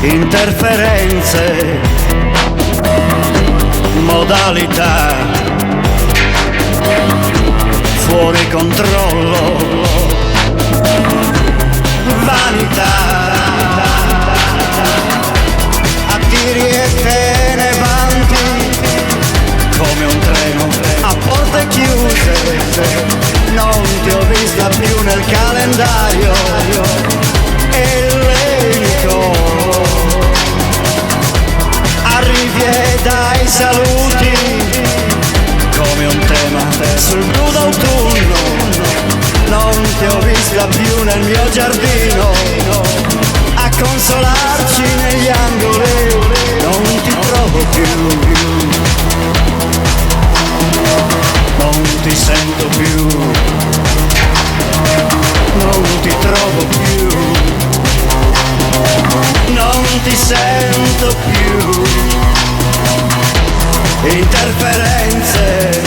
interferenze, modalità, fuori controllo, vanità, attiri e te ne vanti come un treno a porte chiuse. Non ti ho vista più nel calendario ellenico. Arrivi e dai saluti come un tema sul blu d'autunno. Non ti ho vista più nel mio giardino a consolarci negli angoli. Non ti trovo più, non ti sento più, non ti trovo più, non ti sento più. Interferenze,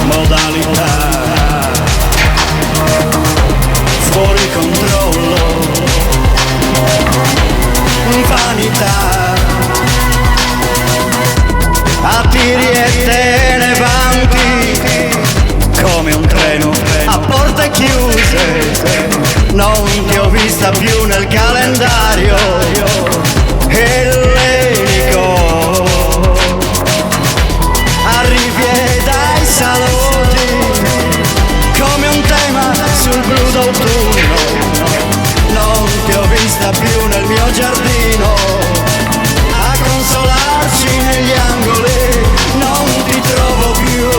modalità, fuori controllo, vanità, attiri e te ne vanti come un treno a porte chiuse. Non ti ho vista più nel calendario ellenico. Arrivi e dai saluti come un tema sul blu d'autunno. Non ti ho vista più nel mio giardino a consolarci negli angoli. Non ti trovo più,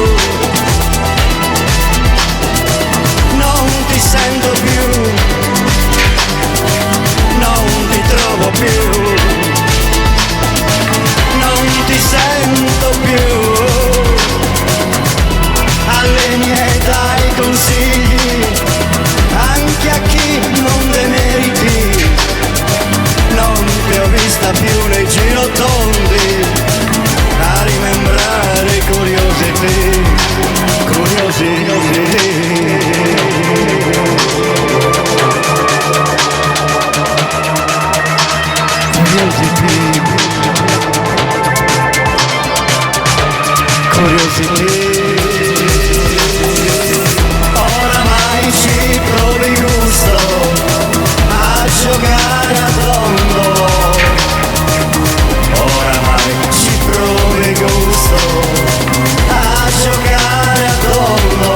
non ti sento più, non ti trovo più, non ti sento più. Alleni e dai consigli anche a chi non demeriti. Non ti ho vista più nei girotondi a rimembrare curiosity, curiosity. Curiosity. Oramai ci provi gusto a giocare a tondo. Oramai ci provi gusto a giocare a tondo.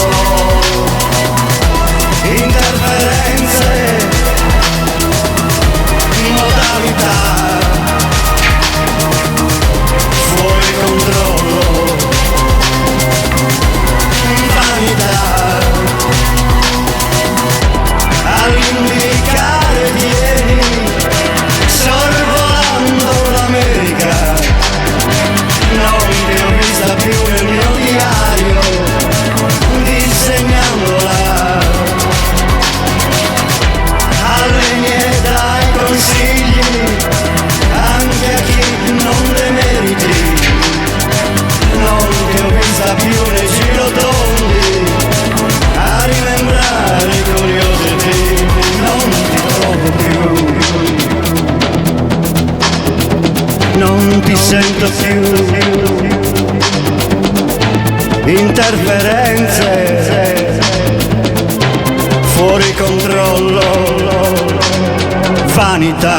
Interferenze, modalità, fuori controllo, vanità. All'indicare vieni sorvolando l'America. Non ti ho vista più nel mio diario disegnandola. Alleni e dai consigli anche a chi non demeriti. Non ti ho vista più nei girotondi a rimembrare curiosity. Non ti trovo più, non ti sento più. Interferenze, fuori controllo, vanità.